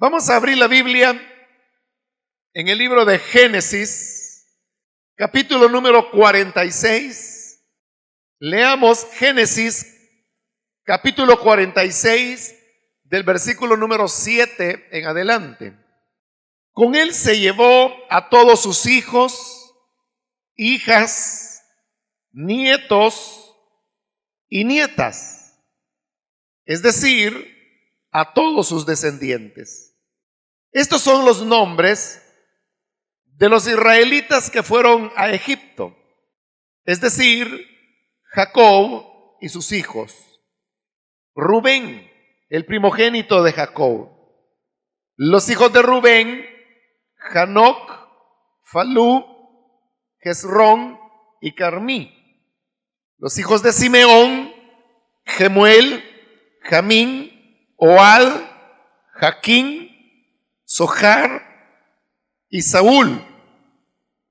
Vamos a abrir la Biblia en el libro de Génesis, capítulo número 46. Leamos Génesis, capítulo 46, del versículo número 7 en adelante. Con él se llevó a todos sus hijos, hijas, nietos y nietas, es decir, a todos sus descendientes. Estos son los nombres de los israelitas que fueron a Egipto, es decir, Jacob y sus hijos. Rubén, el primogénito de Jacob. Los hijos de Rubén: Hanoc, Falú, Hezrón y Carmí. Los hijos de Simeón: Gemuel, Jamín, Oad, Jaquín, Sohar y Saúl,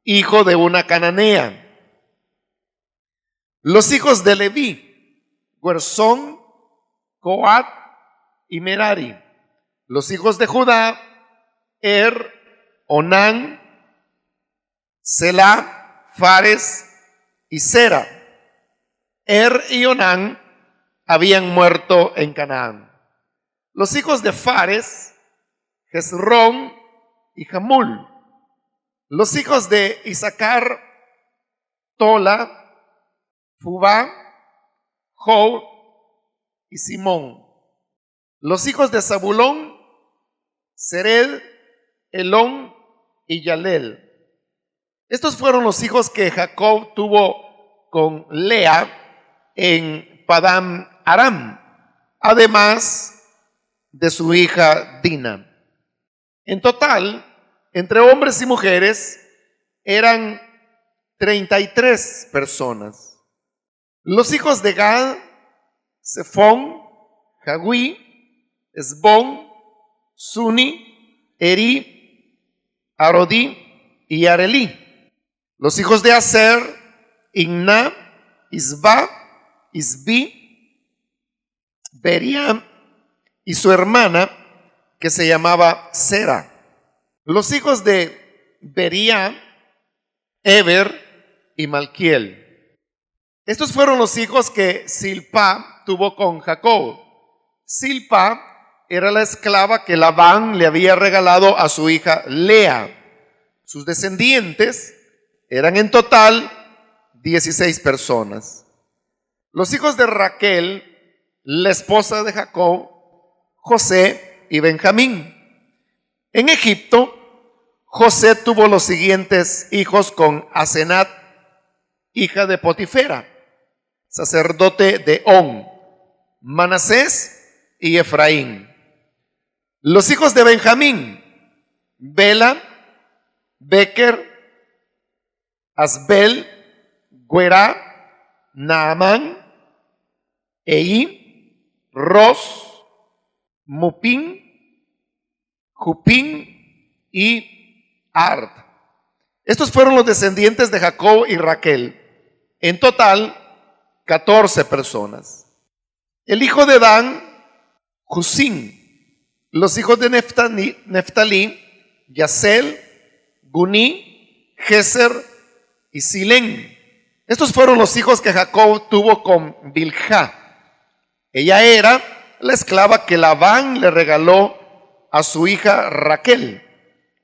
hijo de una cananea. Los hijos de Leví: Gersón, Coat y Merari. Los hijos de Judá: Onán, Selah, Fares y Zera. Y Onán habían muerto en Canaán. Los hijos de Fares: Hezrón y Hamul. Los hijos de Isaacar: Tola, Fubá, Job y Simón. Los hijos de Zabulón: Sered, Elón y Yalel. Estos fueron los hijos que Jacob tuvo con Lea en Padán Aram, además de su hija Dina. En total, entre hombres y mujeres, eran 33 personas. Los hijos de Gad: Zephón, Hagui, Esbón, Suni, Eri, Arodí y Arelí. Los hijos de Aser: Inna, Isba, Isbi, Beria y su hermana, que se llamaba Sera. Los hijos de Beria: Eber y Malquiel. Estos fueron los hijos que Silpa tuvo con Jacob. Silpa era la esclava que Labán le había regalado a su hija Lea. Sus descendientes eran en total 16 personas. Los hijos de Raquel, la esposa de Jacob: José y Benjamín. En Egipto, José tuvo los siguientes hijos con Asenat, hija de Potifera, sacerdote de On: Manasés y Efraín. Los hijos de Benjamín: Bela, Beker, Asbel, Guerá, Naamán, Eí, Ros, Mupín, Jupín y Ard. Estos fueron los descendientes de Jacob y Raquel. En total, 14 personas. El hijo de Dan: Jusín. Los hijos de Neftalí: Yasel, Guní, Geser y Silén. Estos fueron los hijos que Jacob tuvo con Bilhá. Ella era la esclava que Labán le regaló a su hija Raquel.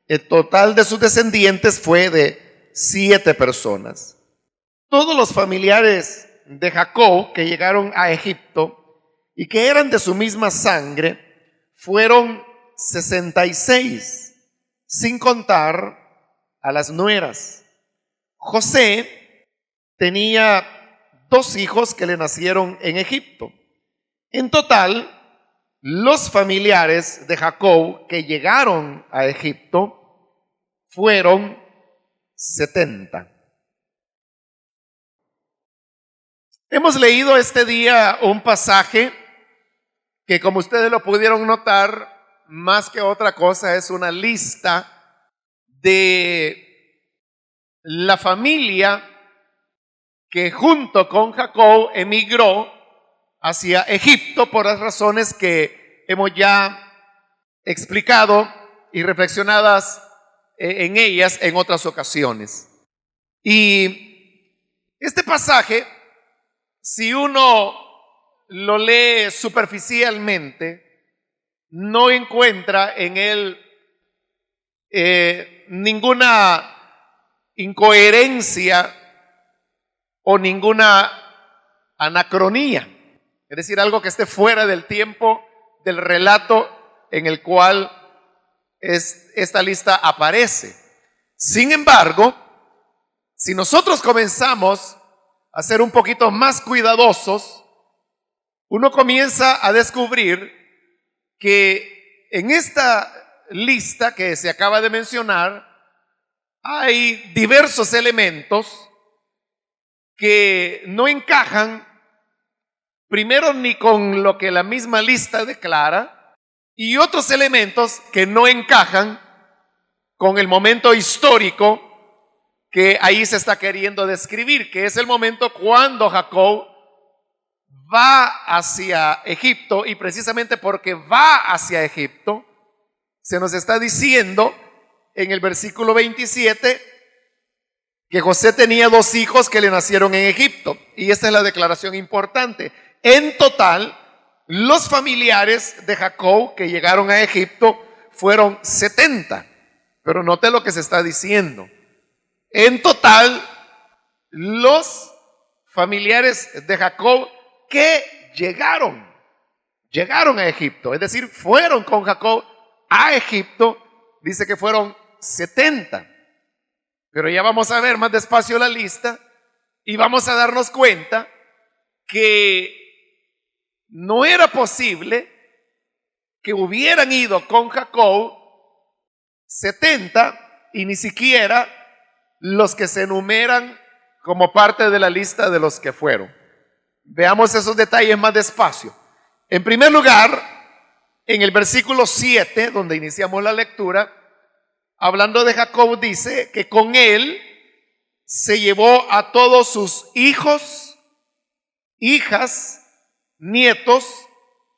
El total de sus descendientes fue de 7 personas. Todos los familiares de Jacob que llegaron a Egipto y que eran de su misma sangre fueron 66, sin contar a las nueras. José tenía 2 hijos que le nacieron en Egipto. En total, los familiares de Jacob que llegaron a Egipto fueron 70. Hemos leído este día un pasaje que, como ustedes lo pudieron notar, más que otra cosa es una lista de la familia que junto con Jacob emigró hacia Egipto por las razones que hemos ya explicado y reflexionadas en ellas en otras ocasiones. Y este pasaje, si uno lo lee superficialmente, no encuentra en él ninguna incoherencia o ninguna anacronía, es decir, algo que esté fuera del tiempo del relato en el cual esta lista aparece. Sin embargo, si nosotros comenzamos a ser un poquito más cuidadosos, uno comienza a descubrir que en esta lista que se acaba de mencionar hay diversos elementos que no encajan, primero, ni con lo que la misma lista declara, y otros elementos que no encajan con el momento histórico que ahí se está queriendo describir, que es el momento cuando Jacob va hacia Egipto, y precisamente porque va hacia Egipto, se nos está diciendo en el versículo 27 que José tenía 2 hijos que le nacieron en Egipto. Y esta es la declaración importante. En total, los familiares de Jacob que llegaron a Egipto fueron 70. Pero note lo que se está diciendo. En total, los familiares de Jacob que llegaron a Egipto, es decir, fueron con Jacob a Egipto, dice que fueron 70. Pero ya vamos a ver más despacio la lista y vamos a darnos cuenta que no era posible que hubieran ido con Jacob 70 y ni siquiera los que se enumeran como parte de la lista de los que fueron. Veamos esos detalles más despacio. En primer lugar, en el versículo 7, donde iniciamos la lectura, hablando de Jacob, dice que con él se llevó a todos sus hijos, hijas, nietos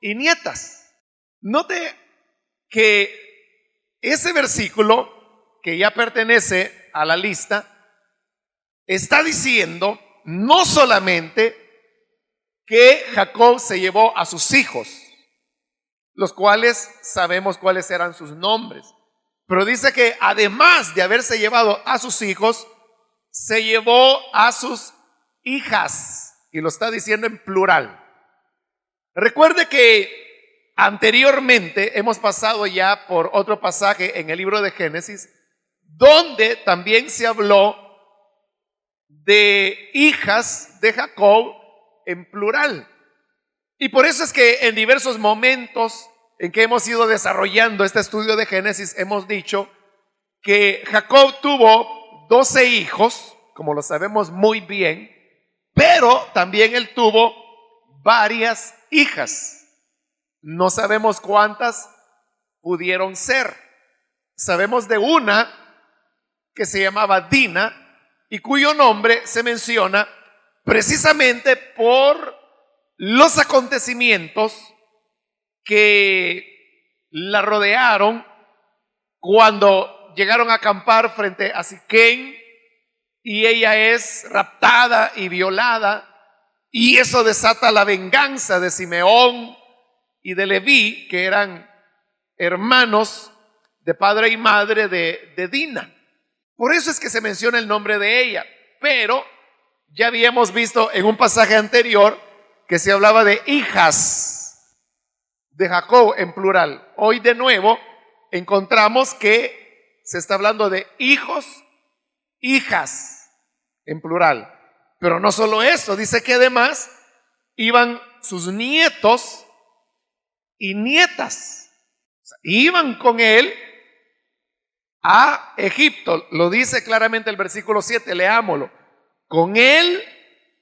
y nietas. Note que ese versículo, que ya pertenece a la lista, está diciendo no solamente que Jacob se llevó a sus hijos, los cuales sabemos cuáles eran sus nombres, pero dice que además de haberse llevado a sus hijos, se llevó a sus hijas, y lo está diciendo en plural. Recuerde que anteriormente hemos pasado ya por otro pasaje en el libro de Génesis, donde también se habló de hijas de Jacob en plural. Y por eso es que en diversos momentos en que hemos ido desarrollando este estudio de Génesis, hemos dicho que Jacob tuvo 12 hijos, como lo sabemos muy bien, pero también él tuvo varias hijas. No sabemos cuántas pudieron ser. Sabemos de una que se llamaba Dina y cuyo nombre se menciona precisamente por los acontecimientos que la rodearon cuando llegaron a acampar frente a Siquén y ella es raptada y violada, y eso desata la venganza de Simeón y de Leví, que eran hermanos de padre y madre de Dina. Por eso es que se menciona el nombre de ella, pero ya habíamos visto en un pasaje anterior que se hablaba de hijas de Jacob en plural. Hoy de nuevo encontramos que se está hablando de hijos, hijas en plural. Pero no solo eso, dice que además iban sus nietos y nietas. O sea, iban con él a Egipto. Lo dice claramente el versículo 7, leámoslo. Con él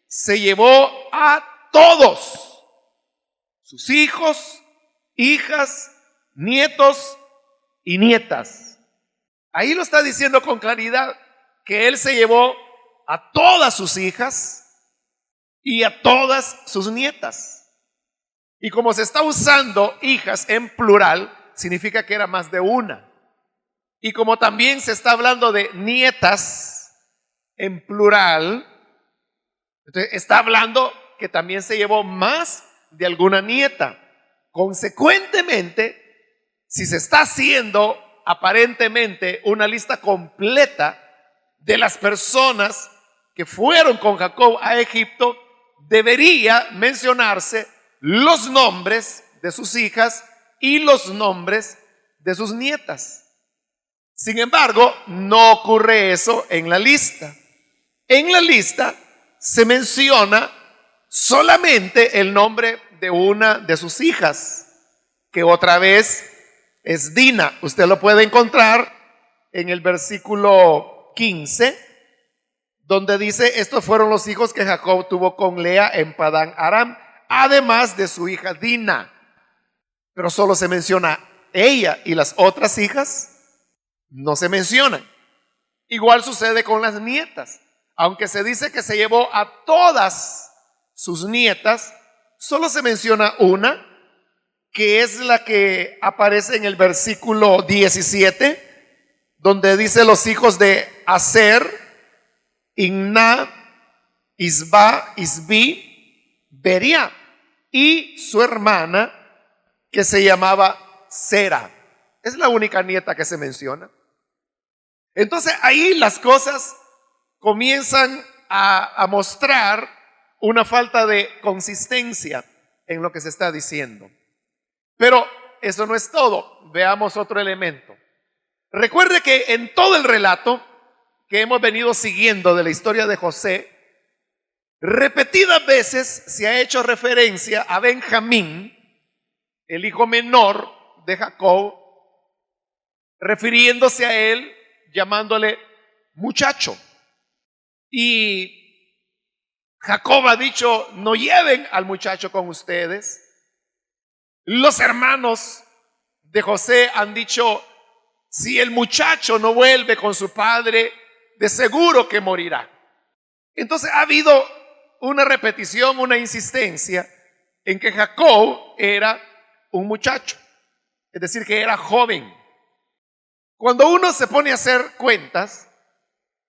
se llevó a todos sus hijos, hijas, nietos y nietas. Ahí lo está diciendo con claridad, que él se llevó a todas sus hijas y a todas sus nietas. Y como se está usando hijas en plural, significa que era más de una. Y como también se está hablando de nietas en plural, entonces está hablando que también se llevó más de alguna nieta. Consecuentemente, si se está haciendo aparentemente una lista completa de las personas que fueron con Jacob a Egipto, debería mencionarse los nombres de sus hijas y los nombres de sus nietas. Sin embargo, no ocurre eso en la lista. En la lista se menciona solamente el nombre de una de sus hijas, que otra vez es Dina. Usted lo puede encontrar en el versículo 15, donde dice: estos fueron los hijos que Jacob tuvo con Lea en Padán Aram, además de su hija Dina. Pero solo se menciona ella, y las otras hijas no se mencionan. Igual sucede con las nietas. Aunque se dice que se llevó a todas sus nietas, solo se menciona una, que es la que aparece en el versículo 17, donde dice: los hijos de Aser, Inna, Isba, Isbi, Beria, y su hermana, que se llamaba Sera. Es la única nieta que se menciona. Entonces ahí las cosas comienzan a mostrar una falta de consistencia en lo que se está diciendo. Pero eso no es todo. Veamos otro elemento. Recuerde que en todo el relato que hemos venido siguiendo de la historia de José, repetidas veces se ha hecho referencia a Benjamín, el hijo menor de Jacob, refiriéndose a él, llamándole muchacho. Y Jacob ha dicho: no lleven al muchacho con ustedes. Los hermanos de José han dicho: si el muchacho no vuelve con su padre, de seguro que morirá. Entonces ha habido una repetición, una insistencia en que Jacob era un muchacho, es decir, que era joven. Cuando uno se pone a hacer cuentas,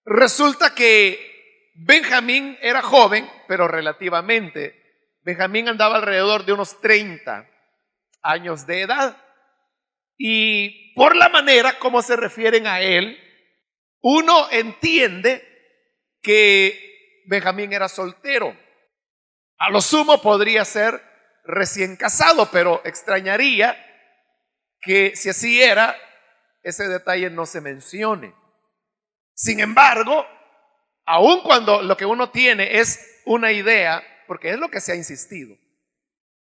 resulta que Benjamín era joven, pero relativamente. Benjamín andaba alrededor de unos 30 años de edad. Y por la manera como se refieren a él, uno entiende que Benjamín era soltero. A lo sumo podría ser recién casado, pero extrañaría que, si así era, ese detalle no se mencione. Sin embargo, aun cuando lo que uno tiene es una idea, porque es lo que se ha insistido,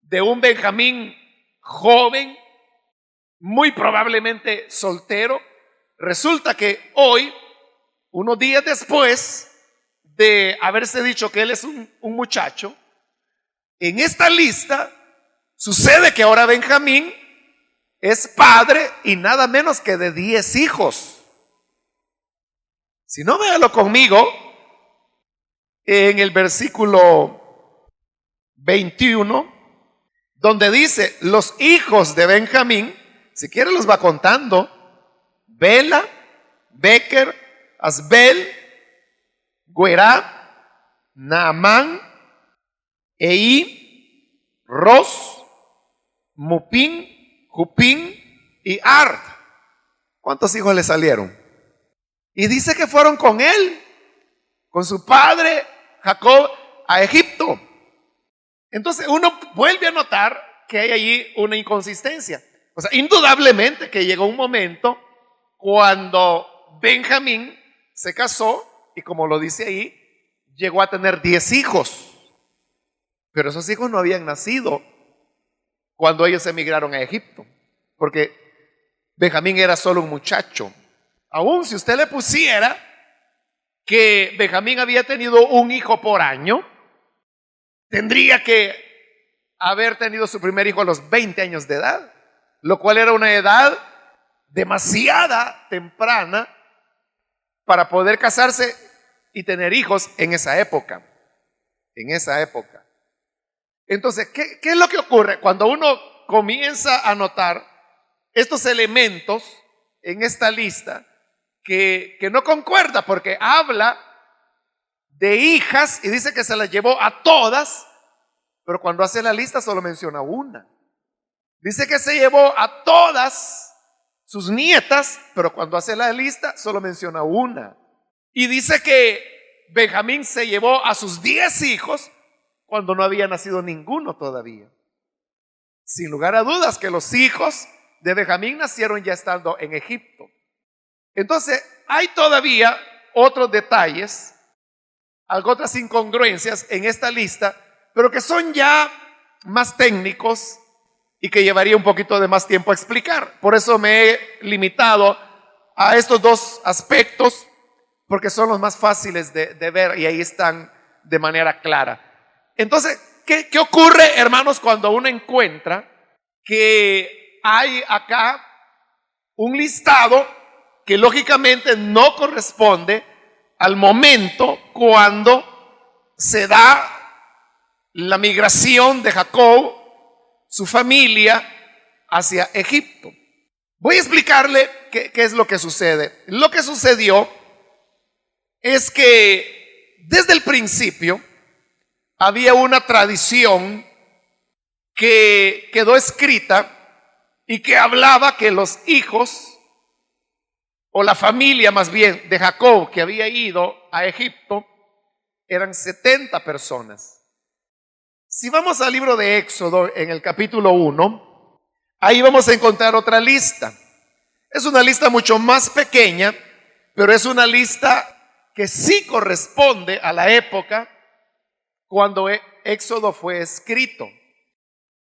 de un Benjamín joven, muy probablemente soltero, resulta que hoy, unos días después de haberse dicho que él es un muchacho, en esta lista sucede que ahora Benjamín es padre y nada menos que de 10 hijos. Si no, véalo conmigo en el versículo 21, donde dice: los hijos de Benjamín, si quiere los va contando: Bela, Beker, Asbel, Guerá, Naamán, Eí, Ros, Mupín, Jupín y Ard. ¿Cuántos hijos le salieron? Y dice que fueron con él, con su padre Jacob, a Egipto. Entonces uno vuelve a notar que hay allí una inconsistencia. O sea, indudablemente que llegó un momento cuando Benjamín se casó y, como lo dice ahí, llegó a tener 10 hijos. Pero esos hijos no habían nacido cuando ellos emigraron a Egipto, porque Benjamín era solo un muchacho. Aún si usted le pusiera que Benjamín había tenido un hijo por año, tendría que haber tenido su primer hijo a los 20 años de edad, lo cual era una edad demasiada temprana para poder casarse y tener hijos en esa época. En esa época. Entonces, ¿qué es lo que ocurre? Cuando uno comienza a notar estos elementos en esta lista que no concuerda, porque habla de hijas y dice que se las llevó a todas, pero cuando hace la lista solo menciona una. Dice que se llevó a todas sus nietas, pero cuando hace la lista solo menciona una. Y dice que Benjamín se llevó a sus 10 hijos cuando no había nacido ninguno todavía. Sin lugar a dudas que los hijos de Benjamín nacieron ya estando en Egipto. Entonces, hay todavía otros detalles, otras incongruencias en esta lista, pero que son ya más técnicos y que llevaría un poquito de más tiempo a explicar. Por eso me he limitado a estos dos aspectos, porque son los más fáciles de ver y ahí están de manera clara. Entonces, ¿qué ocurre, hermanos, cuando uno encuentra que hay acá un listado que lógicamente no corresponde al momento cuando se da la migración de Jacob, su familia, hacia Egipto? Voy a explicarle qué es lo que sucede. Lo que sucedió es que desde el principio había una tradición que quedó escrita y que hablaba que los hijos, o la familia más bien, de Jacob que había ido a Egipto, eran 70 personas. Si vamos al libro de Éxodo, en el capítulo 1, ahí vamos a encontrar otra lista. Es una lista mucho más pequeña, pero es una lista que sí corresponde a la época cuando Éxodo fue escrito.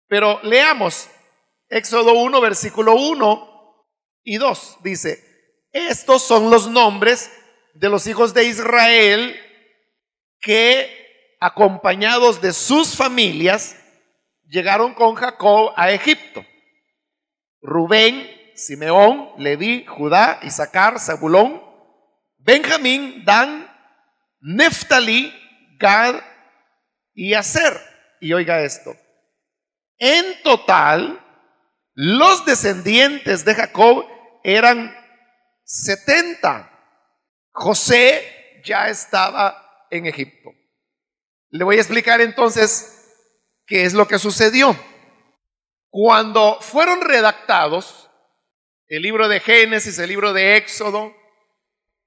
Pero leamos Éxodo 1, versículo 1 y 2. Dice: estos son los nombres de los hijos de Israel que, acompañados de sus familias, llegaron con Jacob a Egipto: Rubén, Simeón, Leví, Judá, Isaacar, Zabulón, Benjamín, Dan, Neftalí, Gad y Aser. Y oiga esto: en total, los descendientes de Jacob eran 70. José ya estaba en Egipto. Le voy a explicar entonces qué es lo que sucedió. Cuando fueron redactados el libro de Génesis, el libro de Éxodo,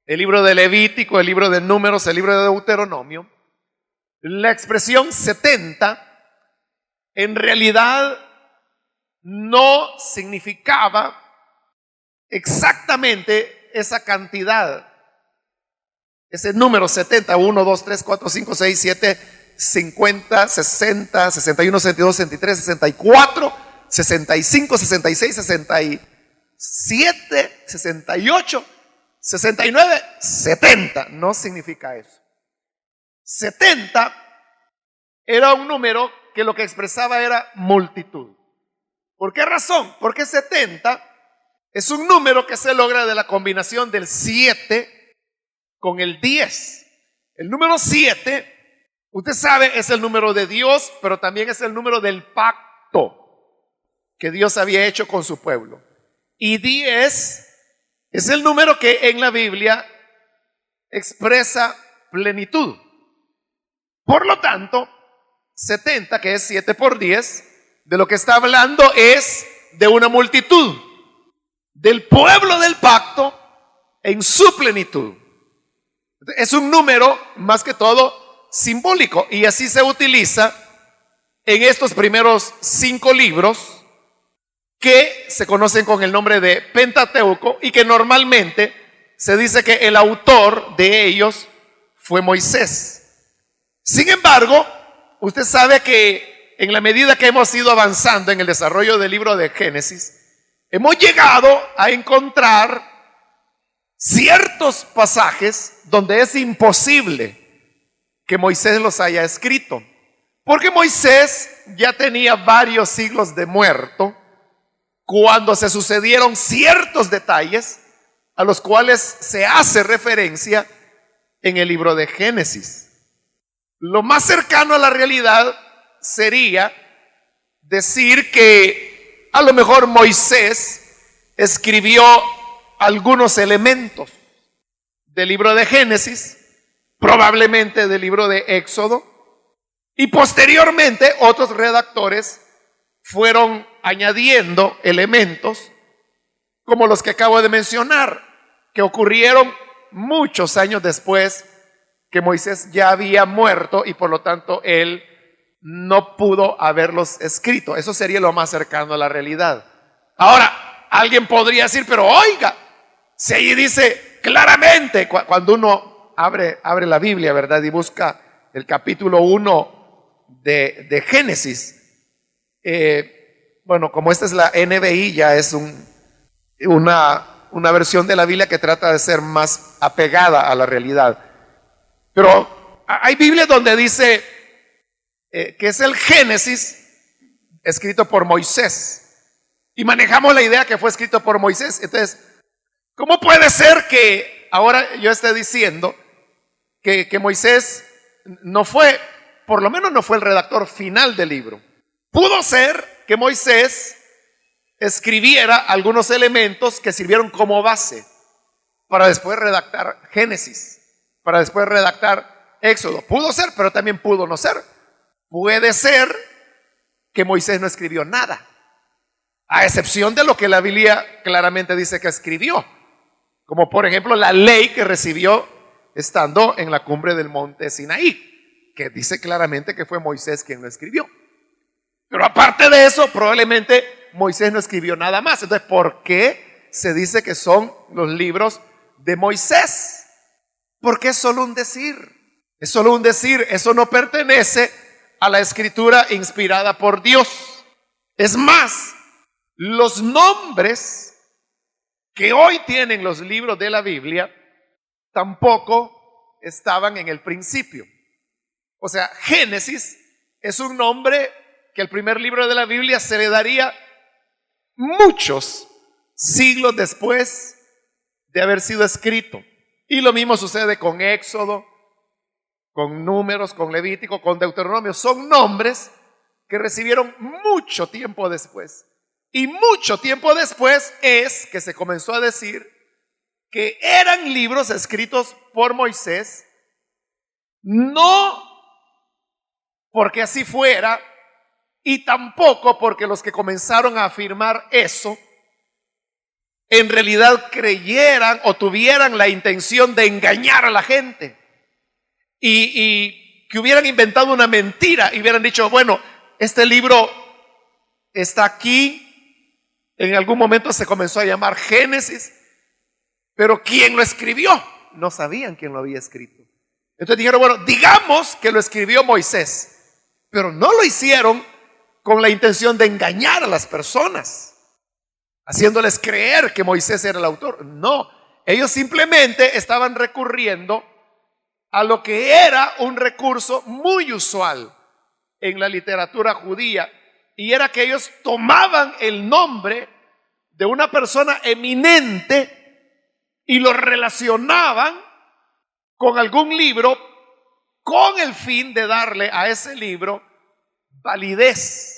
el libro de Levítico, el libro de Números, el libro de Deuteronomio, la expresión 70 en realidad no significaba exactamente esa cantidad, ese número 70, 1, 2, 3, 4, 5, 6, 7, 50, 60, 61, 62, 63, 64, 65, 66, 67, 68, 69, 70. No significa eso. 70 era un número que lo que expresaba era multitud. ¿Por qué razón? Porque 70 es un número que se logra de la combinación del 7 con el 10. El número 7, usted sabe, es el número de Dios, pero también es el número del pacto que Dios había hecho con su pueblo. Y 10 es el número que en la Biblia expresa plenitud. Por lo tanto, 70, que es 7 por 10, de lo que está hablando es de una multitud, del pueblo del pacto en su plenitud. Es un número más que todo simbólico, y así se utiliza en estos primeros 5 libros que se conocen con el nombre de Pentateuco, y que normalmente se dice que el autor de ellos fue Moisés. Sin embargo, usted sabe que en la medida que hemos ido avanzando en el desarrollo del libro de Génesis, hemos llegado a encontrar ciertos pasajes donde es imposible que Moisés los haya escrito, porque Moisés ya tenía varios siglos de muerto cuando se sucedieron ciertos detalles a los cuales se hace referencia en el libro de Génesis. Lo más cercano a la realidad sería decir que a lo mejor Moisés escribió algunos elementos del libro de Génesis, probablemente del libro de Éxodo, y posteriormente otros redactores fueron añadiendo elementos como los que acabo de mencionar, que ocurrieron muchos años después que Moisés ya había muerto y por lo tanto él no pudo haberlos escrito. Eso sería lo más cercano a la realidad. Ahora, alguien podría decir, pero oiga, si ahí dice claramente, cuando uno abre la Biblia, ¿verdad? Y busca el capítulo 1 de Génesis. Bueno, como esta es la NBI, ya es una versión de la Biblia que trata de ser más apegada a la realidad. Pero hay Biblias donde dice que es el Génesis escrito por Moisés. Y manejamos la idea que fue escrito por Moisés. Entonces, ¿cómo puede ser que ahora yo esté diciendo que Moisés no fue, por lo menos no fue el redactor final del libro? Pudo ser que Moisés escribiera algunos elementos que sirvieron como base para después redactar Génesis, para después redactar Éxodo. Pudo ser, pero también pudo no ser. Puede ser que Moisés no escribió nada, a excepción de lo que la Biblia claramente dice que escribió, como por ejemplo la ley que recibió estando en la cumbre del monte Sinaí, que dice claramente que fue Moisés quien lo escribió. Pero aparte de eso, probablemente Moisés no escribió nada más. Entonces, ¿por qué se dice que son los libros de Moisés? Porque es solo un decir. Es solo un decir. Eso no pertenece a la escritura inspirada por Dios. Es más, los nombres que hoy tienen los libros de la Biblia tampoco estaban en el principio. O sea, Génesis es un nombre que el primer libro de la Biblia se le daría muchos siglos después de haber sido escrito. Y lo mismo sucede con Éxodo, con Números, con Levítico, con Deuteronomio. Son nombres que recibieron mucho tiempo después. Y mucho tiempo después es que se comenzó a decir que eran libros escritos por Moisés, no porque así fuera, y tampoco porque los que comenzaron a afirmar eso en realidad creyeran o tuvieran la intención de engañar a la gente y que hubieran inventado una mentira y hubieran dicho, bueno, este libro está aquí, en algún momento se comenzó a llamar Génesis, pero ¿quién lo escribió? No sabían quién lo había escrito. Entonces dijeron, bueno, digamos que lo escribió Moisés, pero no lo hicieron con la intención de engañar a las personas, haciéndoles creer que Moisés era el autor. No, ellos simplemente estaban recurriendo a lo que era un recurso muy usual en la literatura judía, y era que ellos tomaban el nombre de una persona eminente y lo relacionaban con algún libro con el fin de darle a ese libro validez.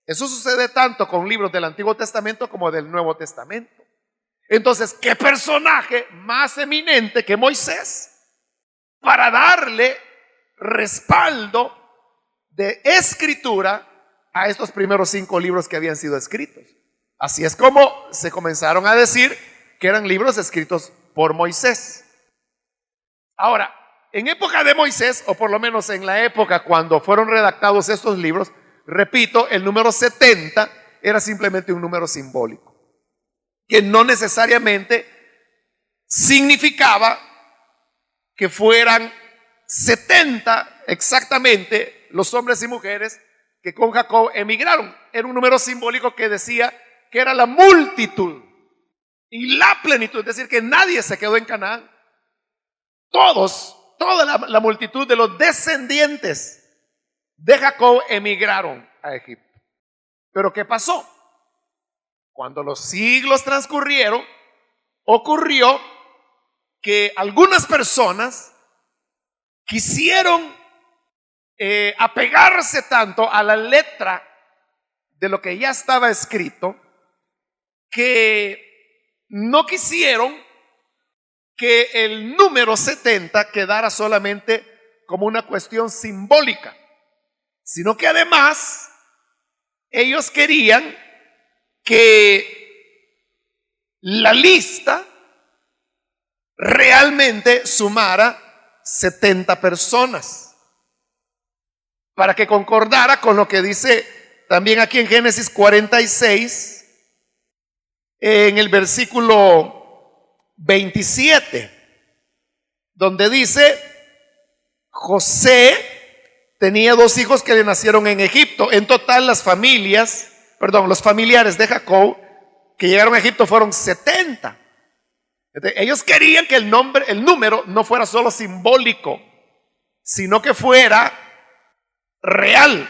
Eso sucede tanto con libros del Antiguo Testamento como del Nuevo Testamento. Entonces, ¿qué personaje más eminente que Moisés para darle respaldo de escritura a estos primeros 5 libros que habían sido escritos? Así es como se comenzaron a decir que eran libros escritos por Moisés. Ahora, en época de Moisés, o por lo menos en la época cuando fueron redactados estos libros, repito, el número 70 era simplemente un número simbólico, que no necesariamente significaba que fueran 70 exactamente los hombres y mujeres que con Jacob emigraron. Era un número simbólico que decía que era la multitud y la plenitud, es decir, que nadie se quedó en Canaán. Toda la multitud de los descendientes de Jacob emigraron a Egipto. Pero ¿qué pasó? Cuando los siglos transcurrieron, ocurrió que algunas personas quisieron apegarse tanto a la letra de lo que ya estaba escrito, que no quisieron que el número 70 quedara solamente como una cuestión simbólica, sino que además ellos querían que la lista realmente sumara 70 personas, para que concordara con lo que dice también aquí en Génesis 46, en el versículo 27, donde dice: José tenía 2 hijos que le nacieron en Egipto. En total los familiares de Jacob que llegaron a Egipto fueron 70. Ellos querían que el número no fuera solo simbólico, sino que fuera real.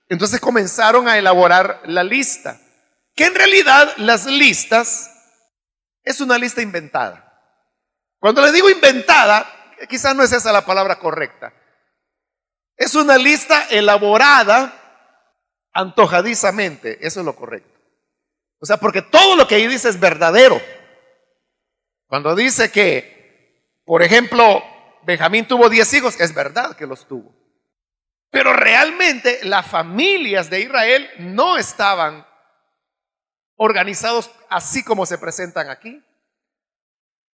Entonces comenzaron a elaborar la lista, que en realidad las listas es una lista inventada. Cuando le digo inventada, quizás no es esa la palabra correcta. Es una lista elaborada antojadizamente, eso es lo correcto. O sea, porque todo lo que ahí dice es verdadero. Cuando dice que, por ejemplo, Benjamín tuvo 10 hijos, es verdad que los tuvo. Pero realmente las familias de Israel no estaban organizados así como se presentan aquí,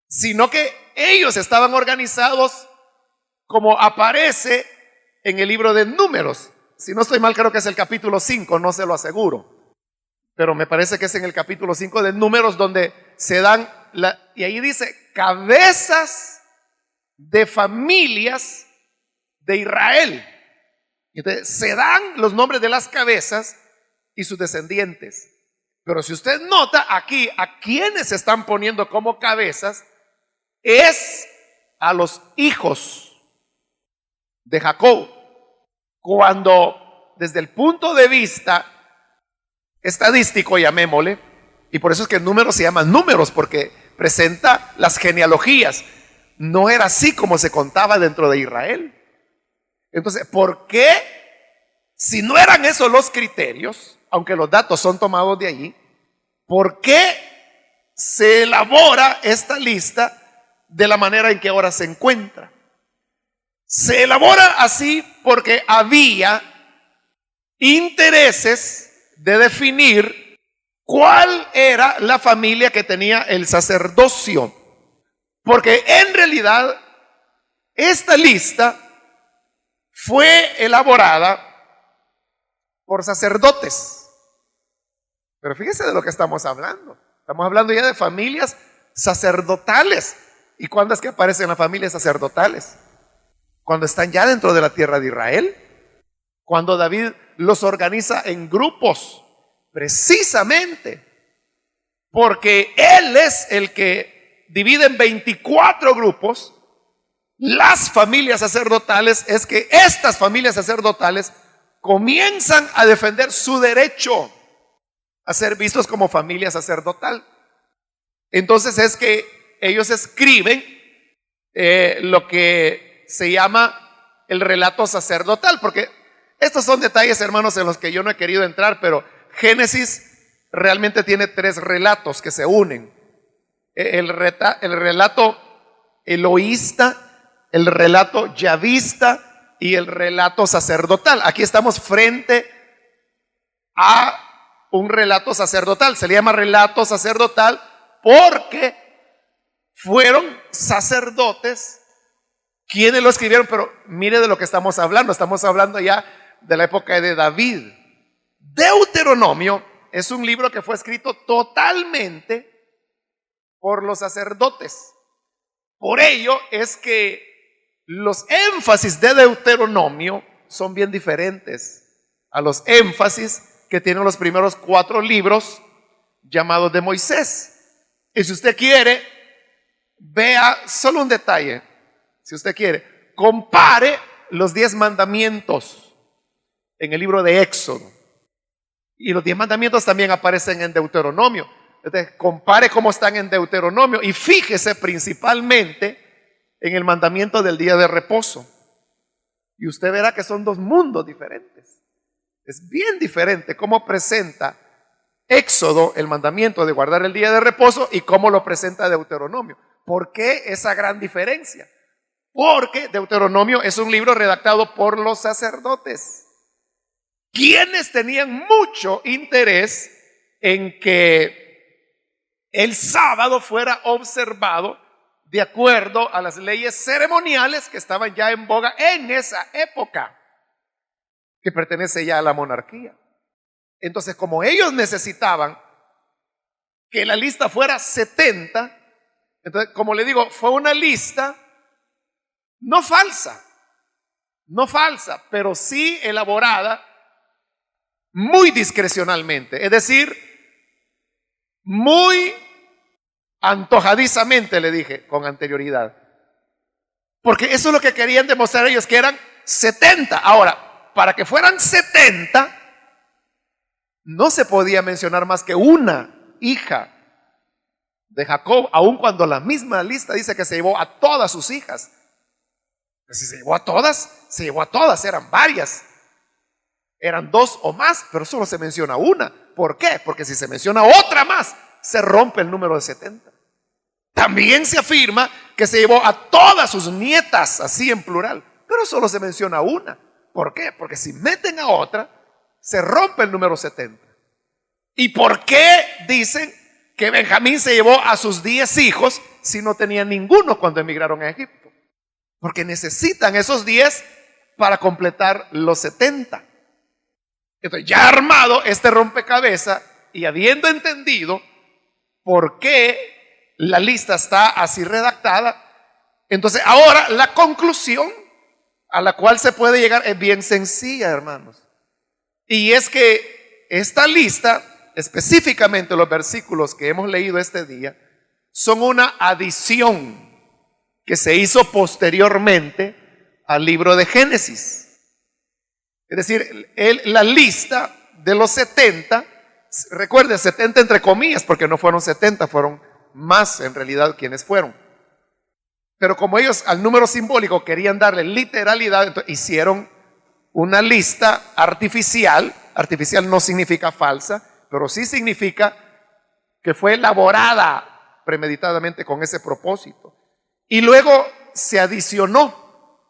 sino que ellos estaban organizados como aparece en el libro de Números. Si no estoy mal, creo que es el capítulo 5, no se lo aseguro, pero me parece que es en el capítulo 5 de Números donde se dan, y ahí dice cabezas de familias de Israel. Entonces se dan los nombres de las cabezas y sus descendientes. Pero si usted nota aquí, a quienes se están poniendo como cabezas es a los hijos de Jacob, cuando desde el punto de vista estadístico, llamémosle, y por eso es que Números se llaman Números, porque presenta las genealogías. No era así como se contaba dentro de Israel. Entonces, ¿por qué, si no eran esos los criterios, aunque los datos son tomados de allí, por qué se elabora esta lista de la manera en que ahora se encuentra? Se elabora así porque había intereses de definir cuál era la familia que tenía el sacerdocio. Porque en realidad esta lista fue elaborada por sacerdotes. Pero fíjese de lo que estamos hablando. Estamos hablando ya de familias sacerdotales. ¿Y cuándo es que aparecen las familias sacerdotales? Cuando están ya dentro de la tierra de Israel. Cuando David los organiza en grupos, precisamente porque él es el que divide en 24 grupos las familias sacerdotales. Es que estas familias sacerdotales comienzan a defender su derecho a ser vistos como familia sacerdotal. Entonces es que ellos escriben lo que se llama el relato sacerdotal, porque estos son detalles, hermanos, en los que yo no he querido entrar, pero Génesis realmente tiene 3 relatos que se unen. El relato eloísta, el relato yavista y el relato sacerdotal. Aquí estamos frente a un relato sacerdotal. Se le llama relato sacerdotal porque fueron sacerdotes quienes lo escribieron. Pero mire de lo que estamos hablando. Estamos hablando ya de la época de David. Deuteronomio es un libro que fue escrito totalmente por los sacerdotes. Por ello es que los énfasis de Deuteronomio son bien diferentes a los énfasis que tienen los primeros 4 libros llamados de Moisés. Y si usted quiere, vea solo un detalle. Si usted quiere, compare los 10 mandamientos en el libro de Éxodo. Y los 10 mandamientos también aparecen en Deuteronomio. Entonces, compare cómo están en Deuteronomio y fíjese principalmente en el mandamiento del día de reposo. Y usted verá que son 2 mundos diferentes. Es bien diferente cómo presenta Éxodo el mandamiento de guardar el día de reposo y cómo lo presenta Deuteronomio. ¿Por qué esa gran diferencia? Porque Deuteronomio es un libro redactado por los sacerdotes, quienes tenían mucho interés en que el sábado fuera observado de acuerdo a las leyes ceremoniales que estaban ya en boga en esa época, que pertenece ya a la monarquía. Entonces, como ellos necesitaban que la lista fuera 70, entonces, como le digo, fue una lista no falsa, pero sí elaborada muy discrecionalmente, es decir, muy antojadizamente, le dije con anterioridad. Porque eso es lo que querían demostrar ellos, que eran 70. Ahora, para que fueran 70, no se podía mencionar más que una hija de Jacob, aun cuando la misma lista dice que se llevó a todas sus hijas. Si se llevó a todas, se llevó a todas, eran varias. Eran 2 o más, pero solo se menciona una. ¿Por qué? Porque si se menciona otra más, se rompe el número de 70. También se afirma que se llevó a todas sus nietas, así en plural, pero solo se menciona una. ¿Por qué? Porque si meten a otra, se rompe el número 70. ¿Y por qué dicen que Benjamín se llevó a sus 10 hijos si no tenía ninguno cuando emigraron a Egipto? Porque necesitan esos 10 para completar los 70. Entonces, ya armado este rompecabezas y habiendo entendido por qué la lista está así redactada, entonces ahora la conclusión a la cual se puede llegar es bien sencilla, hermanos. Y es que esta lista, específicamente los versículos que hemos leído este día, son una adición que se hizo posteriormente al libro de Génesis. Es decir, la lista de los 70, recuerden, 70 entre comillas, porque no fueron 70, fueron más en realidad quienes fueron. Pero como ellos al número simbólico querían darle literalidad, entonces hicieron una lista artificial. Artificial no significa falsa, pero sí significa que fue elaborada premeditadamente con ese propósito. Y luego se adicionó.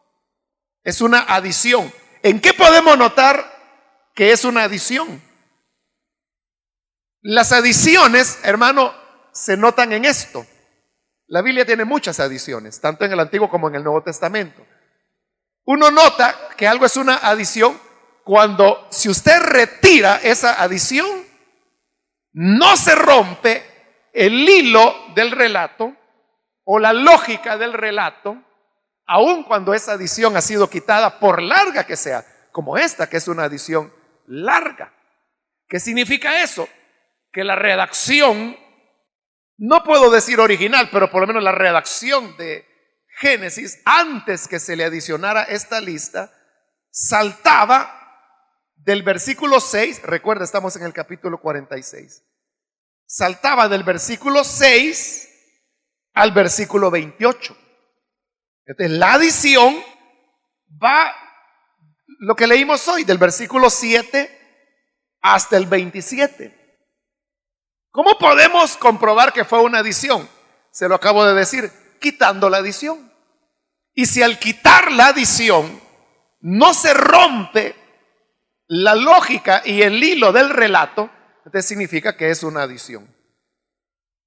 Es una adición. ¿En qué podemos notar que es una adición? Las adiciones, hermano, se notan en esto. La Biblia tiene muchas adiciones, tanto en el Antiguo como en el Nuevo Testamento. Uno nota que algo es una adición cuando, si usted retira esa adición, no se rompe el hilo del relato o la lógica del relato, aun cuando esa adición ha sido quitada, por larga que sea, como esta, que es una adición larga. ¿Qué significa eso? Que la redacción, no puedo decir original, pero por lo menos la redacción de Génesis, antes que se le adicionara esta lista, saltaba del versículo 6, recuerda, estamos en el capítulo 46, saltaba del versículo 6 al versículo 28. Entonces, la adición va, lo que leímos hoy, del versículo 7 hasta el 27. ¿Cómo podemos comprobar que fue una adición? Se lo acabo de decir, quitando la adición. Y si al quitar la adición no se rompe la lógica y el hilo del relato, entonces significa que es una adición.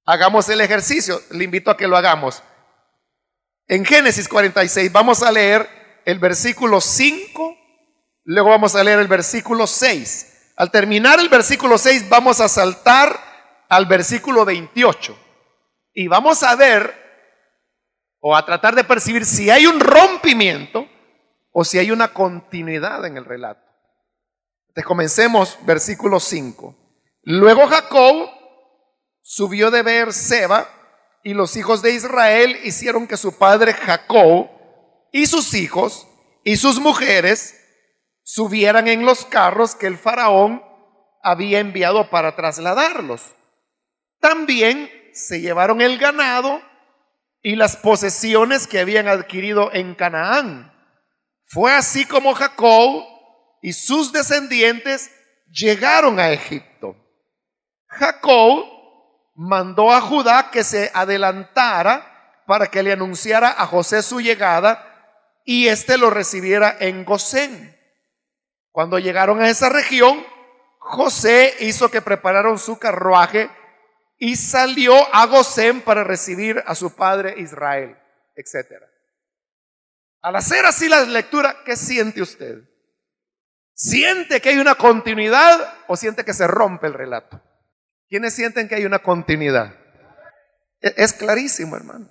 Hagamos el ejercicio, le invito a que lo hagamos. En Génesis 46 vamos a leer el versículo 5, luego vamos a leer el versículo 6. Al terminar el versículo 6 vamos a saltar al versículo 28 y vamos a ver o a tratar de percibir si hay un rompimiento o si hay una continuidad en el relato. Entonces comencemos versículo 5. Luego Jacob subió de Beerseba y los hijos de Israel hicieron que su padre Jacob y sus hijos y sus mujeres subieran en los carros que el faraón había enviado para trasladarlos. También se llevaron el ganado y las posesiones que habían adquirido en Canaán. Fue así como Jacob y sus descendientes llegaron a Egipto. Jacob mandó a Judá que se adelantara para que le anunciara a José su llegada y éste lo recibiera en Gosén. Cuando llegaron a esa región, José hizo que prepararon su carruaje y salió a Gosén para recibir a su padre Israel, etcétera. Al hacer así la lectura, ¿qué siente usted? ¿Siente que hay una continuidad o siente que se rompe el relato? ¿Quiénes sienten que hay una continuidad? Es clarísimo, hermano.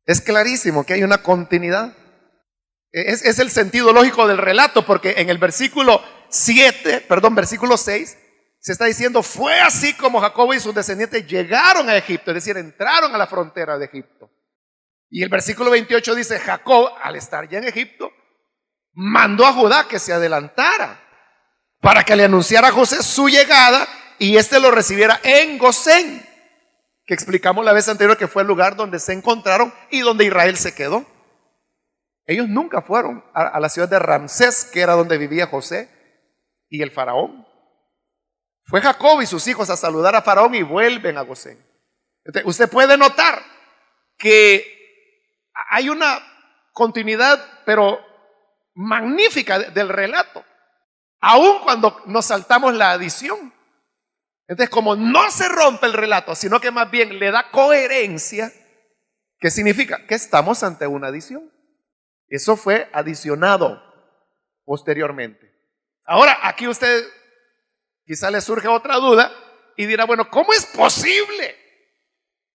Es clarísimo que hay una continuidad. Es el sentido lógico del relato, porque en el versículo 6, se está diciendo, fue así como Jacob y sus descendientes llegaron a Egipto, es decir, entraron a la frontera de Egipto. Y el versículo 28 dice, Jacob, al estar ya en Egipto, mandó a Judá que se adelantara para que le anunciara a José su llegada y éste lo recibiera en Gosén, que explicamos la vez anterior que fue el lugar donde se encontraron y donde Israel se quedó. Ellos nunca fueron a la ciudad de Ramsés, que era donde vivía José y el faraón. Fue Jacob y sus hijos a saludar a faraón y vuelven a Gosén. Entonces, usted puede notar que hay una continuidad, pero magnífica del relato, aun cuando nos saltamos la adición. Entonces, como no se rompe el relato, sino que más bien le da coherencia, ¿qué significa? Que estamos ante una adición. Eso fue adicionado posteriormente. Ahora, aquí usted quizá le surge otra duda y dirá, bueno, ¿cómo es posible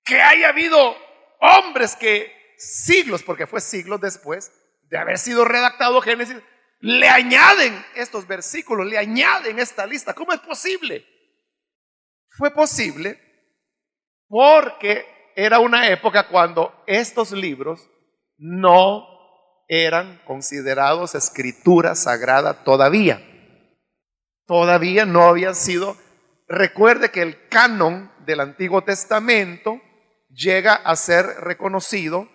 que haya habido hombres que siglos, porque fue siglos después de haber sido redactado Génesis, le añaden estos versículos, le añaden esta lista? ¿Cómo es posible? Fue posible porque era una época cuando estos libros no eran considerados escritura sagrada todavía. Todavía no habían sido. Recuerde que el canon del Antiguo Testamento llega a ser reconocido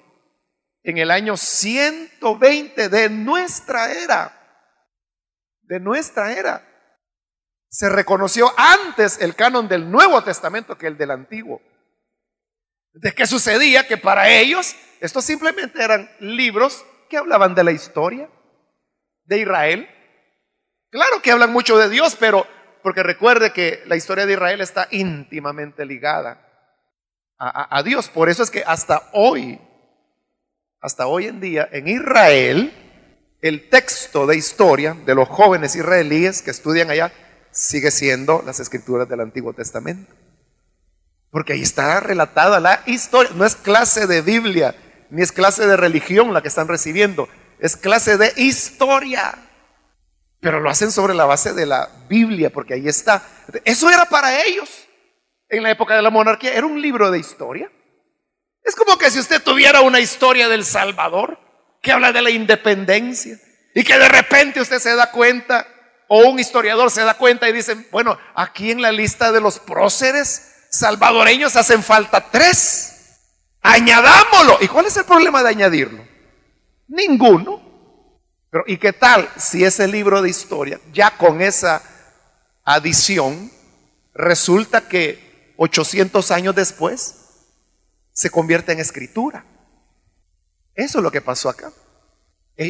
en el año 120 de nuestra era. De nuestra era. Se reconoció antes el canon del Nuevo Testamento que el del Antiguo. ¿De qué sucedía? Que para ellos estos simplemente eran libros que hablaban de la historia de Israel. Claro que hablan mucho de Dios, pero porque recuerde que la historia de Israel está íntimamente ligada a Dios. Por eso es que hasta hoy en día, en Israel, el texto de historia de los jóvenes israelíes que estudian allá sigue siendo las escrituras del Antiguo Testamento. Porque ahí está relatada la historia. No es clase de Biblia, ni es clase de religión la que están recibiendo. Es clase de historia. Pero lo hacen sobre la base de la Biblia, porque ahí está. Eso era para ellos en la época de la monarquía. Era un libro de historia. Es como que si usted tuviera una historia del Salvador que habla de la independencia y que de repente usted se da cuenta, o un historiador se da cuenta y dice, bueno, aquí en la lista de los próceres salvadoreños hacen falta 3. Añadámoslo. ¿Y cuál es el problema de añadirlo? Ninguno. Pero ¿y qué tal si ese libro de historia, ya con esa adición, resulta que 800 años después se convierte en escritura? Eso es lo que pasó acá.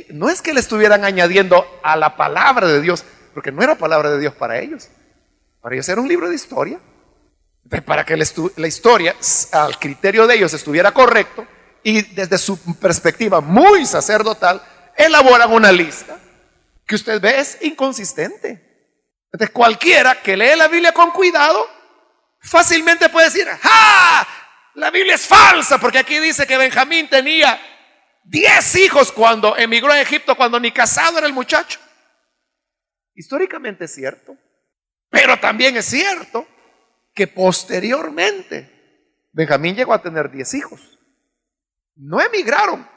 No es que le estuvieran añadiendo a la palabra de Dios, porque no era palabra de Dios para ellos. Para ellos era un libro de historia. Para que la historia, al criterio de ellos, estuviera correcto, y desde su perspectiva muy sacerdotal, elaboran una lista que usted ve es inconsistente. Entonces cualquiera que lee la Biblia con cuidado fácilmente puede decir, ¡ah! La Biblia es falsa, porque aquí dice que Benjamín tenía 10 hijos cuando emigró a Egipto, cuando ni casado era el muchacho. Históricamente es cierto, pero también es cierto que posteriormente Benjamín llegó a tener 10 hijos. No emigraron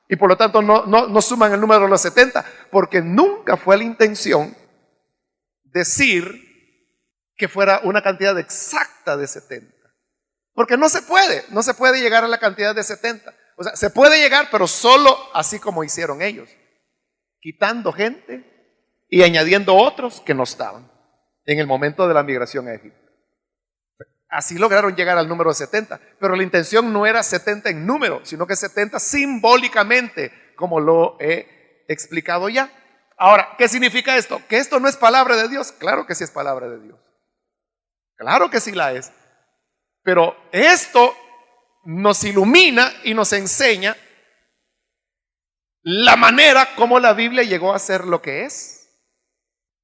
y por lo tanto no suman el número de los 70, porque nunca fue la intención decir que fuera una cantidad exacta de 70. Porque no se puede llegar a la cantidad de 70. O sea, se puede llegar, pero solo así como hicieron ellos, quitando gente y añadiendo otros que no estaban en el momento de la migración a Egipto. Así lograron llegar al número 70, pero la intención no era 70 en número, sino que 70 simbólicamente, como lo he explicado ya. Ahora, ¿qué significa esto? ¿Que esto no es palabra de Dios? Claro que sí es palabra de Dios. Claro que sí la es. Pero esto nos ilumina y nos enseña la manera como la Biblia llegó a ser lo que es.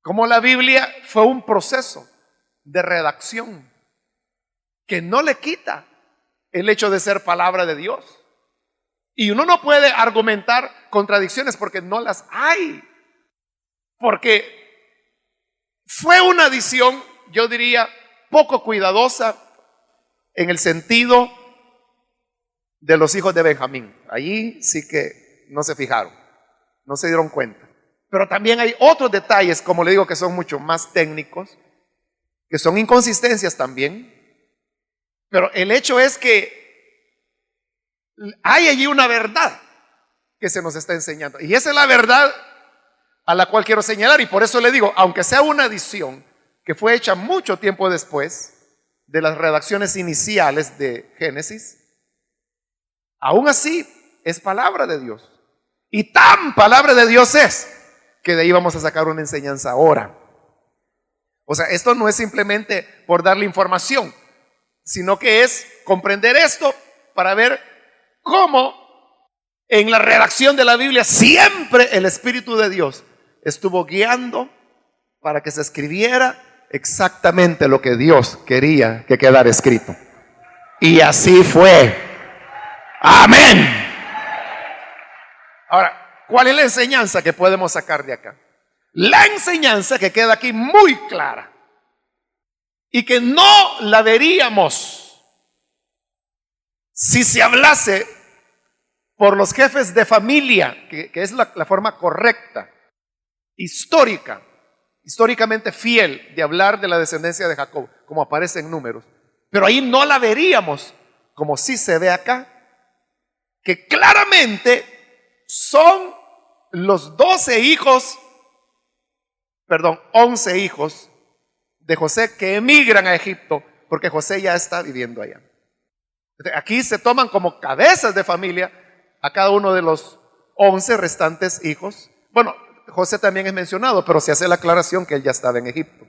Como la Biblia fue un proceso de redacción que no le quita el hecho de ser palabra de Dios. Y uno no puede argumentar contradicciones porque no las hay. Porque fue una adición, yo diría, poco cuidadosa en el sentido de los hijos de Benjamín. Allí sí que no se fijaron, no se dieron cuenta. Pero también hay otros detalles, como le digo, que son mucho más técnicos, que son inconsistencias también. Pero el hecho es que hay allí una verdad que se nos está enseñando. Y esa es la verdad a la cual quiero señalar. Y por eso le digo, aunque sea una adición que fue hecha mucho tiempo después de las redacciones iniciales de Génesis, aún así es palabra de Dios. Y tan palabra de Dios es que de ahí vamos a sacar una enseñanza ahora. O sea, esto no es simplemente por darle información, sino que es comprender esto para ver cómo en la redacción de la Biblia siempre el Espíritu de Dios estuvo guiando para que se escribiera exactamente lo que Dios quería que quedara escrito. Y así fue. Amén. Ahora, ¿cuál es la enseñanza que podemos sacar de acá? La enseñanza que queda aquí muy clara y que no la veríamos si se hablase por los jefes de familia, que es la forma correcta, históricamente fiel de hablar de la descendencia de Jacob, como aparece en Números. Pero ahí no la veríamos como sí se ve acá, que claramente son los 11 hijos de José que emigran a Egipto porque José ya está viviendo allá. Aquí se toman como cabezas de familia a cada uno de los 11 restantes hijos. Bueno, José también es mencionado, pero se hace la aclaración que él ya estaba en Egipto.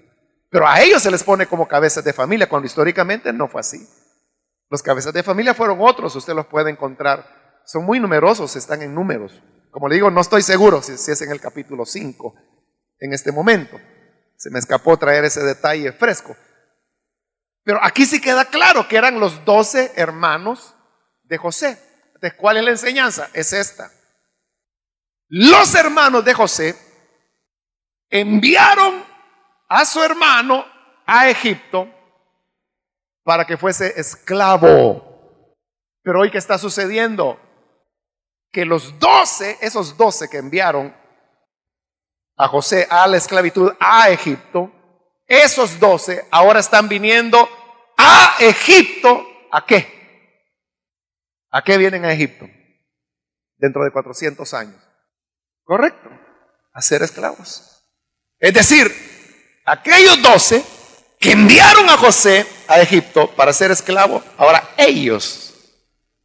Pero a ellos se les pone como cabezas de familia, cuando históricamente no fue así. Los cabezas de familia fueron otros, usted los puede encontrar. Son muy numerosos, están en Números. Como le digo, no estoy seguro si es en el capítulo 5 en este momento. Se me escapó traer ese detalle fresco. Pero aquí sí queda claro que eran los 12 hermanos de José. Entonces, ¿cuál es la enseñanza? Es esta. Los hermanos de José enviaron a su hermano a Egipto para que fuese esclavo. Pero hoy, ¿qué está sucediendo? Que esos 12 que enviaron a José a la esclavitud a Egipto, esos 12 ahora están viniendo a Egipto. ¿A qué? ¿A qué vienen a Egipto? Dentro de 400 años. ¿Correcto? A ser esclavos. Es decir, aquellos 12 que enviaron a José a Egipto para ser esclavo, ahora ellos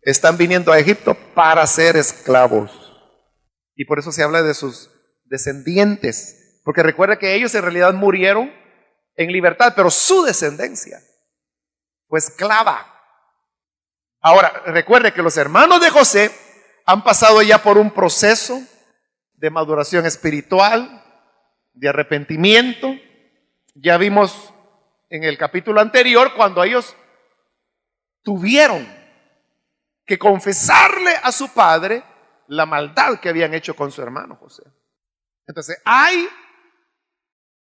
están viniendo a Egipto para ser esclavos. Y por eso se habla de sus descendientes. Porque recuerda que ellos en realidad murieron en libertad, pero su descendencia fue esclava. Ahora, recuerde que los hermanos de José han pasado ya por un proceso de maduración espiritual, de arrepentimiento. Ya vimos en el capítulo anterior cuando ellos tuvieron que confesarle a su padre la maldad que habían hecho con su hermano José. Entonces hay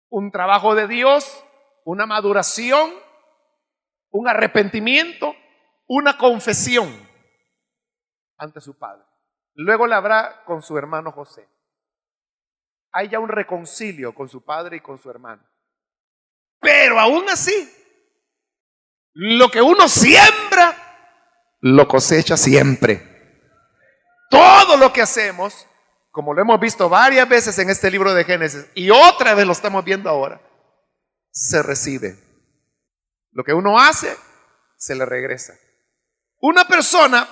un trabajo de Dios, una maduración, un arrepentimiento, una confesión ante su padre. Luego la habrá con su hermano José. Hay ya un reconcilio con su padre y con su hermano. Pero aún así, lo que uno siembra, lo cosecha siempre. Todo lo que hacemos, como lo hemos visto varias veces en este libro de Génesis, y otra vez lo estamos viendo ahora, se recibe. Lo que uno hace, se le regresa. Una persona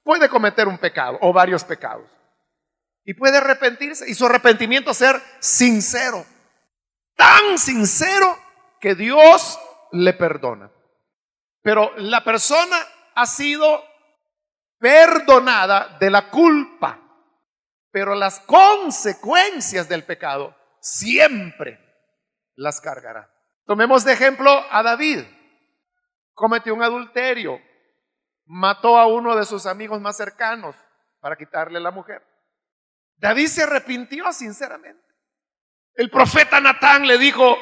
puede cometer un pecado o varios pecados y puede arrepentirse y su arrepentimiento ser sincero, tan sincero que Dios le perdona. Pero la persona ha sido perdonada de la culpa, pero las consecuencias del pecado siempre las cargará. Tomemos de ejemplo a David. Cometió un adulterio, mató a uno de sus amigos más cercanos para quitarle la mujer. David se arrepintió sinceramente. El profeta Natán le dijo: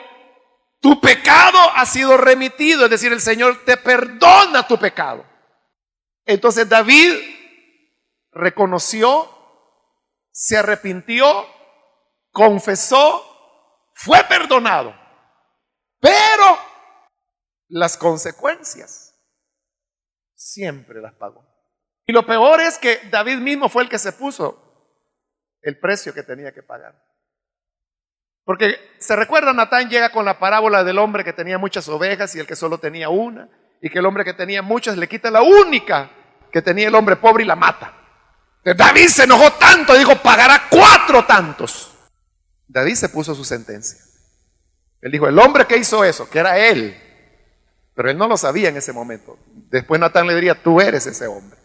tu pecado ha sido remitido, es decir, el Señor te perdona tu pecado. Entonces David reconoció, se arrepintió, confesó, fue perdonado, pero las consecuencias siempre las pagó. Y lo peor es que David mismo fue el que se puso el precio que tenía que pagar. Porque se recuerda, Natán llega con la parábola del hombre que tenía muchas ovejas y el que solo tenía una, y que el hombre que tenía muchas le quita la única que tenía el hombre pobre y la mata. David se enojó tanto, dijo: pagará 4 tantos. David se puso su sentencia. Él dijo: el hombre que hizo eso, que era él, pero él no lo sabía en ese momento. Después Natán le diría: tú eres ese hombre.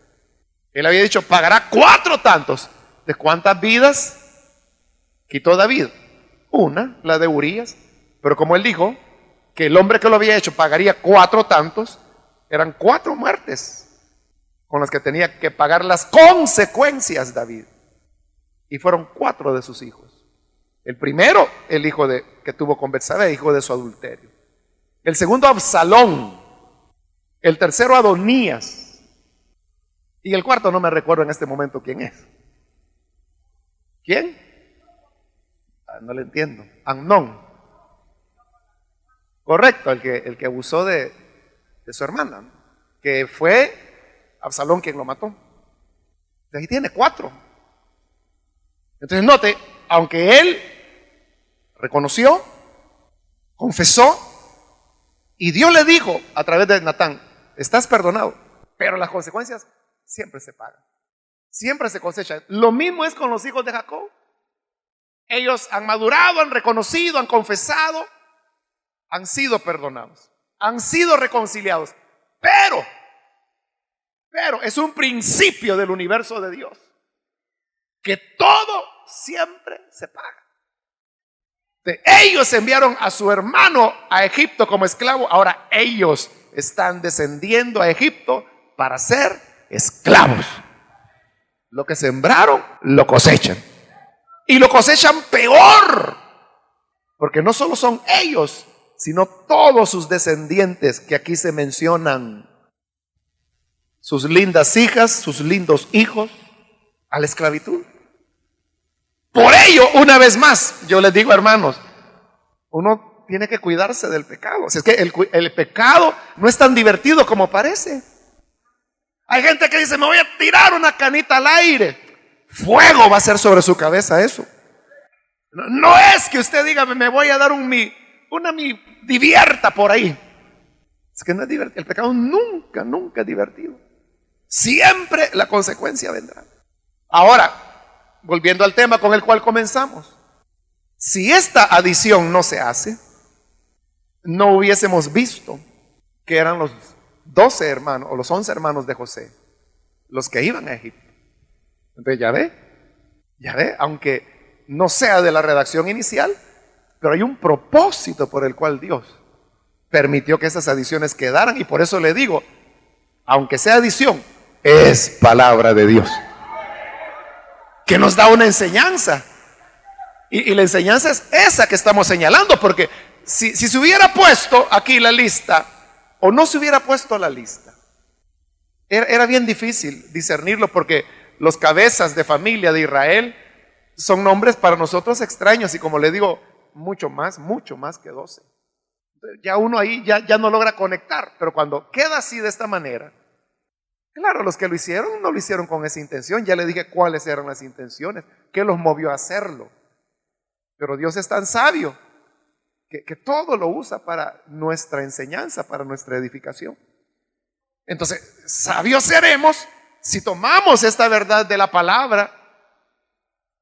Él había dicho: pagará 4 tantos. ¿De cuántas vidas quitó David? Una, la de Urías. Pero como él dijo que el hombre que lo había hecho pagaría 4 tantos, eran 4 muertes con las que tenía que pagar las consecuencias David. Y fueron 4 de sus hijos. El primero, el hijo que tuvo con Betsabé, hijo de su adulterio. El segundo, Absalón. El tercero, Adonías. Y el cuarto no me recuerdo en este momento quién es. ¿Quién? No le entiendo. Amnón. Correcto, el que abusó de su hermana, ¿no? Que fue Absalón quien lo mató. Entonces ahí tiene 4. Entonces note, aunque él reconoció, confesó, y Dios le dijo a través de Natán: estás perdonado, pero las consecuencias siempre se pagan, siempre se cosechan. Lo mismo es con los hijos de Jacob. Ellos han madurado, han reconocido, han confesado, han sido perdonados, han sido reconciliados, pero es un principio del universo de Dios que todo siempre se paga. Ellos enviaron a su hermano a Egipto como esclavo. Ahora ellos están descendiendo a Egipto para ser esclavos. Lo que sembraron, lo cosechan. Y lo cosechan peor. Porque no solo son ellos, sino todos sus descendientes que aquí se mencionan. Sus lindas hijas, sus lindos hijos, a la esclavitud. Por ello, una vez más, yo les digo, hermanos, uno tiene que cuidarse del pecado. O sea, es que el pecado no es tan divertido como parece. Hay gente que dice: me voy a tirar una canita al aire. Fuego va a ser sobre su cabeza eso. No es que usted diga: me voy a dar mi divierta por ahí. Es que no es divertido. El pecado nunca es divertido. Siempre la consecuencia vendrá. Ahora, volviendo al tema con el cual comenzamos, si esta adición no se hace, no hubiésemos visto que eran los 12 hermanos o los 11 hermanos de José los que iban a Egipto. Entonces ya ve, aunque no sea de la redacción inicial, pero hay un propósito por el cual Dios permitió que esas adiciones quedaran. Y por eso le digo, aunque sea adición, es palabra de Dios, que nos da una enseñanza. Y la enseñanza es esa que estamos señalando, porque si se hubiera puesto aquí la lista o no se hubiera puesto la lista, era bien difícil discernirlo, porque los cabezas de familia de Israel son nombres para nosotros extraños, y como le digo, mucho más que 12. Ya uno ahí ya no logra conectar, pero cuando queda así de esta manera, claro, los que lo hicieron no lo hicieron con esa intención. Ya le dije cuáles eran las intenciones, qué los movió a hacerlo. Pero Dios es tan sabio que todo lo usa para nuestra enseñanza, para nuestra edificación. Entonces, sabios seremos si tomamos esta verdad de la palabra,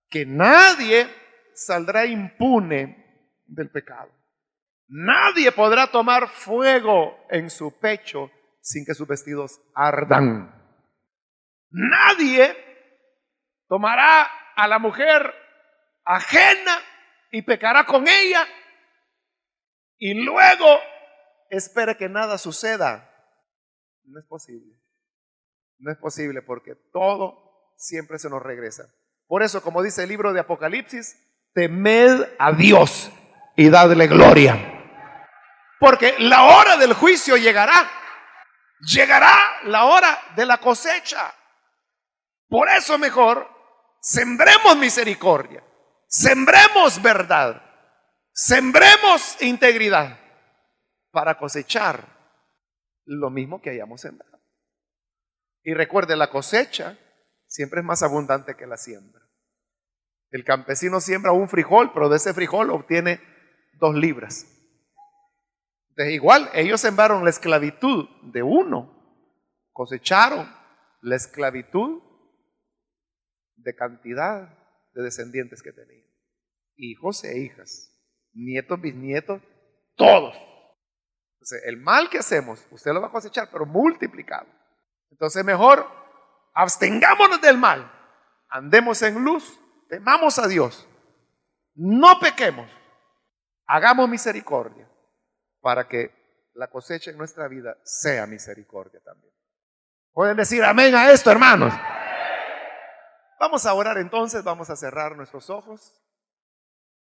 que nadie saldrá impune del pecado. Nadie podrá tomar fuego en su pecho sin que sus vestidos ardan. Nadie tomará a la mujer ajena y pecará con ella y luego espera que nada suceda. No es posible. No es posible, porque todo siempre se nos regresa. Por eso, como dice el libro de Apocalipsis, temed a Dios y dadle gloria. Porque la hora del juicio llegará. Llegará la hora de la cosecha. Por eso mejor sembremos misericordia, sembremos verdad, sembremos integridad para cosechar lo mismo que hayamos sembrado. Y recuerde, la cosecha siempre es más abundante que la siembra. El campesino siembra un frijol, pero de ese frijol obtiene 2 libras. Entonces, igual, ellos sembraron la esclavitud de uno, cosecharon la esclavitud de cantidad de descendientes que tenían. Hijos e hijas, nietos, bisnietos, todos. Entonces, el mal que hacemos, usted lo va a cosechar, pero multiplicado. Entonces, mejor abstengámonos del mal, andemos en luz, temamos a Dios, no pequemos, hagamos misericordia para que la cosecha en nuestra vida sea misericordia también. ¿Pueden decir amén a esto, hermanos? Vamos a orar entonces, vamos a cerrar nuestros ojos.